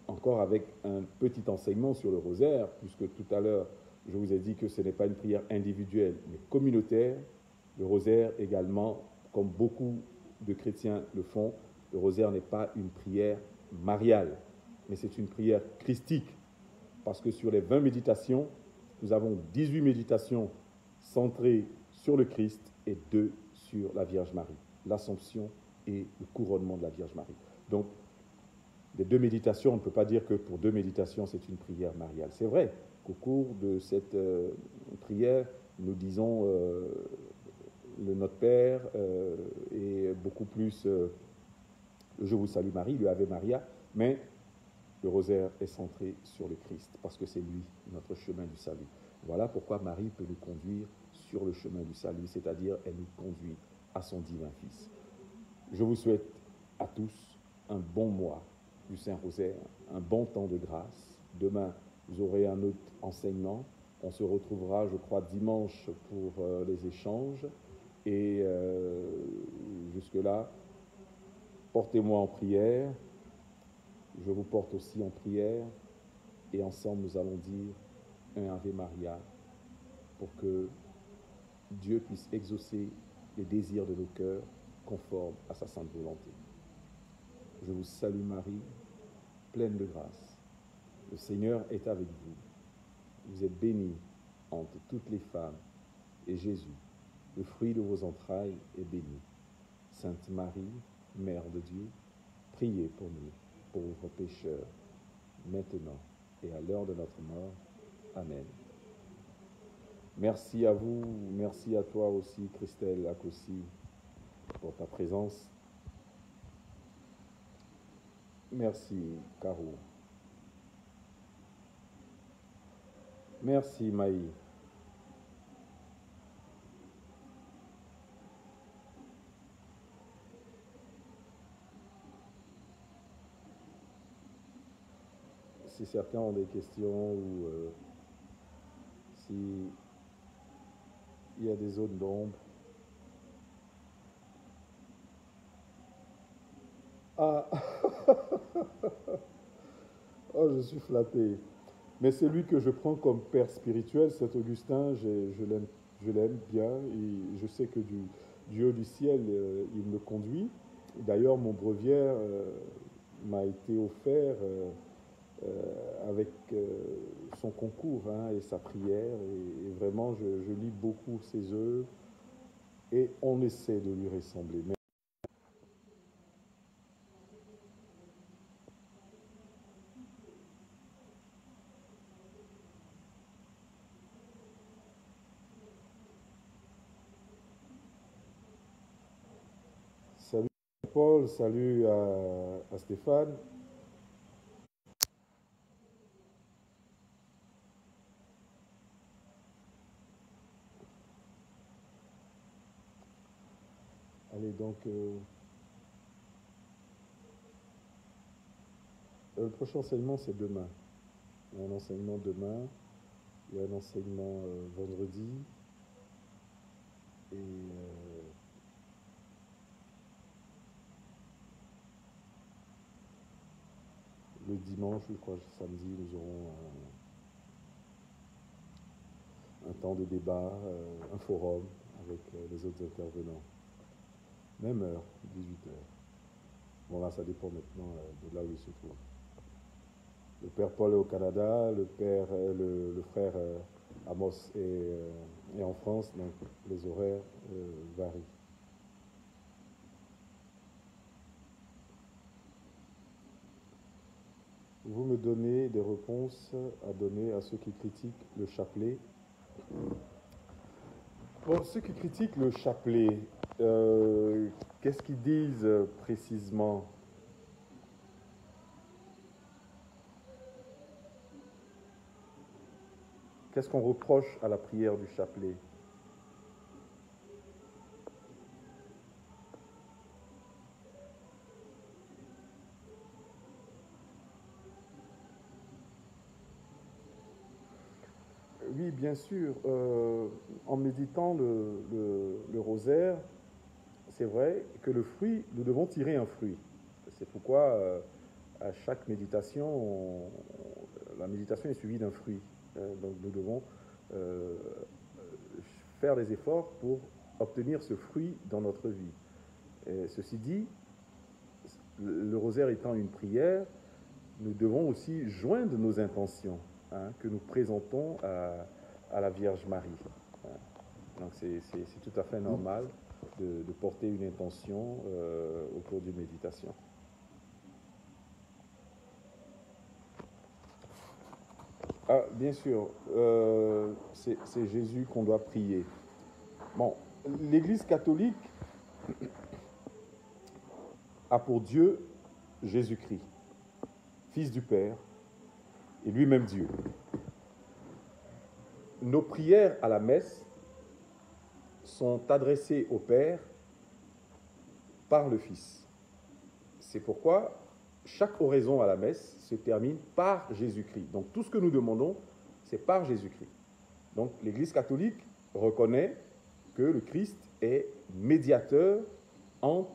encore avec un petit enseignement sur le rosaire, puisque tout à l'heure, je vous ai dit que ce n'est pas une prière individuelle, mais communautaire. Le rosaire également, comme beaucoup de chrétiens le font, le rosaire n'est pas une prière mariale, mais c'est une prière christique. Parce que sur les 20 méditations, nous avons 18 méditations centrées sur le Christ et 2 sur la Vierge Marie, l'Assomption et le couronnement de la Vierge Marie. Donc, des 2 méditations, on ne peut pas dire que pour 2 méditations, c'est une prière mariale. C'est vrai qu'au cours de cette prière, nous disons le Notre Père et beaucoup plus le Je vous salue Marie, le Ave Maria, mais le rosaire est centré sur le Christ, parce que c'est lui, notre chemin du salut. Voilà pourquoi Marie peut nous conduire sur le chemin du salut, c'est-à-dire elle nous conduit à son divin Fils. Je vous souhaite à tous un bon mois du Saint-Rosaire, un bon temps de grâce. Demain, vous aurez un autre enseignement. On se retrouvera, je crois, dimanche pour les échanges. Et jusque-là, portez-moi en prière. Je vous porte aussi en prière. Et ensemble, nous allons dire un Ave Maria pour que Dieu puisse exaucer les désirs de nos cœurs conformes à sa sainte volonté. Je vous salue Marie, pleine de grâce. Le Seigneur est avec vous. Vous êtes bénie entre toutes les femmes, et Jésus, le fruit de vos entrailles, est béni. Sainte Marie, Mère de Dieu, priez pour nous, pauvres pécheurs, maintenant et à l'heure de notre mort. Amen. Merci à vous, merci à toi aussi, Christelle Akossi, pour ta présence. Merci, Caro. Merci, Maï. Si certains ont des questions ou s'il y a des zones d'ombre. Ah, oh, je suis flatté. Mais c'est lui que je prends comme père spirituel, cet Augustin, je l'aime bien et je sais que du haut du ciel, il me conduit. D'ailleurs, mon breviaire m'a été offert avec son concours hein, et sa prière. Et vraiment, je lis beaucoup ses œuvres et on essaie de lui ressembler. Mais salut Paul, salut à Stéphane. Allez, donc, le prochain enseignement, c'est demain. Il y a un enseignement demain, il y a un enseignement vendredi, et le dimanche, je crois, samedi, nous aurons un temps de débat, un forum avec les autres intervenants. Même heure, 18h. Bon là, ça dépend maintenant de là où il se trouve. Le père Paul est au Canada, le frère Amos est en France, donc les horaires varient. Vous me donnez des réponses à donner à ceux qui critiquent le chapelet. Bon, ceux qui critiquent le chapelet, qu'est-ce qu'ils disent précisément? Qu'est-ce qu'on reproche à la prière du chapelet? Oui, bien sûr. En méditant le rosaire, c'est vrai que le fruit, nous devons tirer un fruit. C'est pourquoi à chaque méditation, la méditation est suivie d'un fruit. Donc nous devons euh, faire des efforts pour obtenir ce fruit dans notre vie. Et ceci dit, le rosaire étant une prière, nous devons aussi joindre nos intentions, hein, que nous présentons à la Vierge Marie. Hein. Donc c'est tout à fait normal de porter une intention au cours d'une méditation. Ah, bien sûr, c'est Jésus qu'on doit prier. Bon, l'Église catholique a pour Dieu Jésus-Christ, Fils du Père, et lui-même Dieu. Nos prières à la messe sont adressées au Père par le Fils. C'est pourquoi chaque oraison à la messe se termine par Jésus-Christ. Donc tout ce que nous demandons, c'est par Jésus-Christ. Donc l'Église catholique reconnaît que le Christ est médiateur entre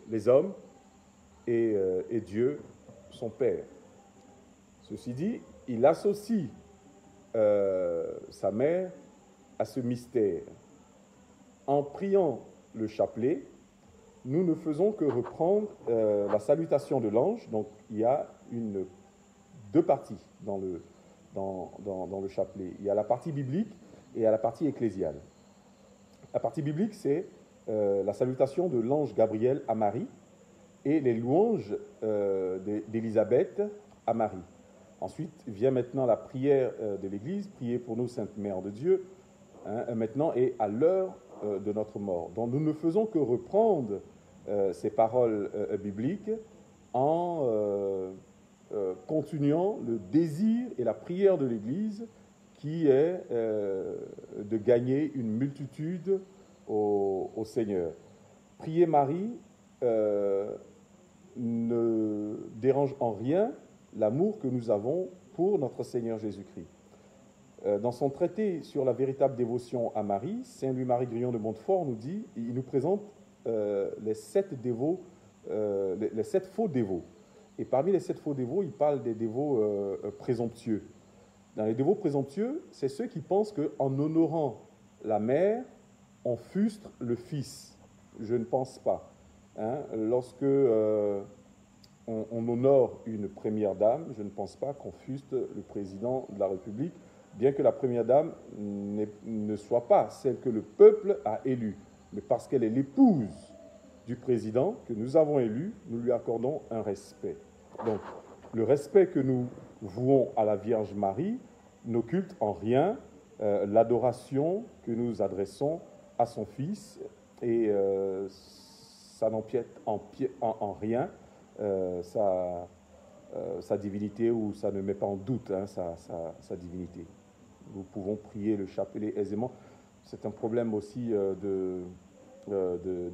les hommes et Dieu, son Père. Ceci dit, il associe sa mère à ce mystère. En priant le chapelet, nous ne faisons que reprendre la salutation de l'ange. Donc il y a deux parties dans le chapelet. Il y a la partie biblique et il y a la partie ecclésiale. La partie biblique, c'est la salutation de l'ange Gabriel à Marie et les louanges d'Élisabeth à Marie. Ensuite vient maintenant la prière de l'Église, priez pour nous, Sainte Mère de Dieu, hein, maintenant et à l'heure de notre mort. Donc nous ne faisons que reprendre ces paroles bibliques en continuant le désir et la prière de l'Église qui est de gagner une multitude au Seigneur. Prier Marie ne dérange en rien l'amour que nous avons pour notre Seigneur Jésus-Christ. Dans son traité sur la véritable dévotion à Marie, Saint Louis-Marie Grillon de Montfort nous dit, il nous présente les 7 dévots, les 7 faux dévots. Et parmi les 7 faux dévots, il parle des dévots présomptueux. Dans les dévots présomptueux, c'est ceux qui pensent qu'en honorant la mère, on frustre le fils. Je ne pense pas. Hein? Lorsque on honore une première dame, je ne pense pas qu'on fruste le président de la République, bien que la première dame ne soit pas celle que le peuple a élue, mais parce qu'elle est l'épouse du président que nous avons élu, nous lui accordons un respect. Donc, le respect que nous vouons à la Vierge Marie n'occulte en rien l'adoration que nous adressons à son Fils, et ça n'empiète en rien sa divinité, ou ça ne met pas en doute hein, sa divinité. Nous pouvons prier le chapelet aisément. C'est un problème aussi de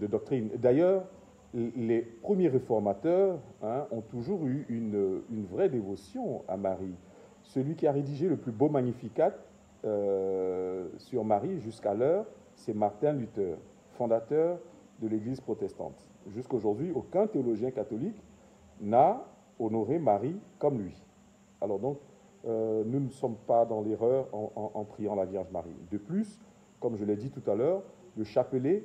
doctrine. D'ailleurs, les premiers réformateurs hein, ont toujours eu une vraie dévotion à Marie. Celui qui a rédigé le plus beau Magnificat sur Marie jusqu'à l'heure, c'est Martin Luther, fondateur de l'Église protestante. Jusqu'à aujourd'hui, aucun théologien catholique n'a honoré Marie comme lui. Alors donc, nous ne sommes pas dans l'erreur en priant la Vierge Marie. De plus, comme je l'ai dit tout à l'heure, le chapelet,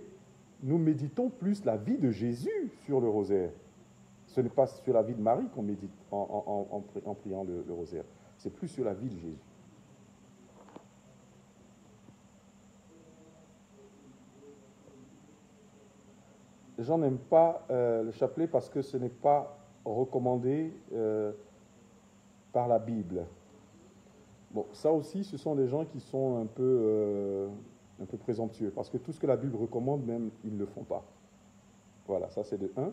nous méditons plus la vie de Jésus sur le rosaire. Ce n'est pas sur la vie de Marie qu'on médite en priant le rosaire. C'est plus sur la vie de Jésus. J'en aime pas le chapelet parce que ce n'est pas recommandé par la Bible. Bon, ça aussi, ce sont des gens qui sont un peu présomptueux, parce que tout ce que la Bible recommande, même, ils ne le font pas. Voilà, ça c'est de 1.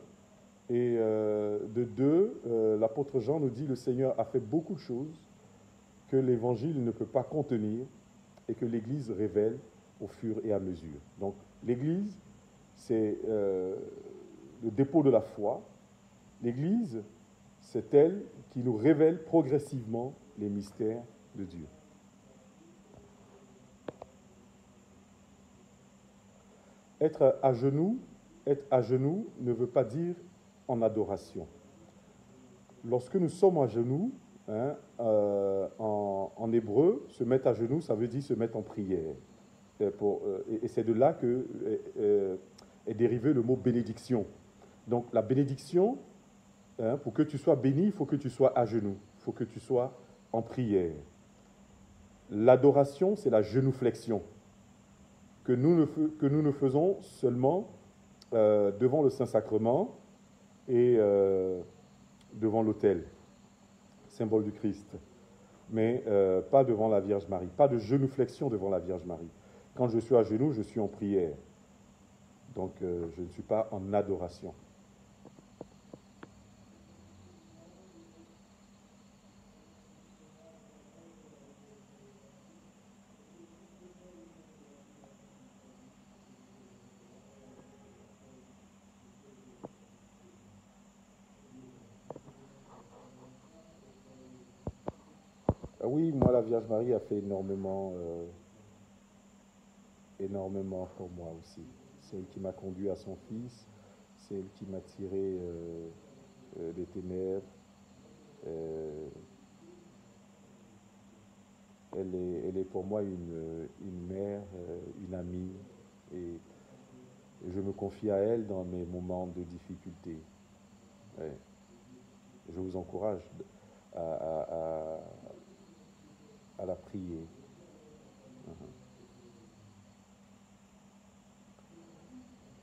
Et de 2, l'apôtre Jean nous dit, le Seigneur a fait beaucoup de choses que l'Évangile ne peut pas contenir et que l'Église révèle au fur et à mesure. Donc, l'Église, c'est le dépôt de la foi. L'Église, c'est elle qui nous révèle progressivement les mystères de Dieu. être à genoux ne veut pas dire en adoration. Lorsque nous sommes à genoux, hein, en hébreu, se mettre à genoux, ça veut dire se mettre en prière. Et c'est de là que est dérivé le mot bénédiction. Donc la bénédiction, hein, pour que tu sois béni, il faut que tu sois à genoux, il faut que tu sois en prière. L'adoration, c'est la genuflexion, que nous ne faisons seulement devant le Saint-Sacrement et devant l'autel, symbole du Christ, mais pas devant la Vierge Marie, pas de genuflexion devant la Vierge Marie. Quand je suis à genoux, je suis en prière, donc je ne suis pas en adoration. Oui, moi, la Vierge Marie a fait énormément pour moi aussi. C'est elle qui m'a conduit à son Fils, c'est elle qui m'a tiré des ténèbres. Euh, elle est pour moi une mère, une amie, et je me confie à elle dans mes moments de difficulté. Ouais. Je vous encourage à, à- à la prier.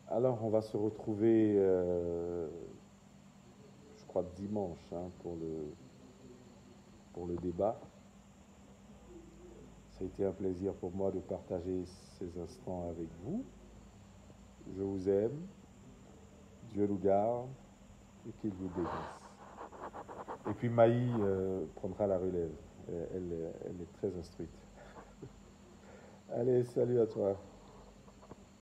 Alors, on va se retrouver, je crois, dimanche, hein, pour le débat. Ça a été un plaisir pour moi de partager ces instants avec vous. Je vous aime. Dieu nous garde et qu'il vous bénisse. Et puis Maï prendra la relève. Elle est très instruite. Allez, salut à toi.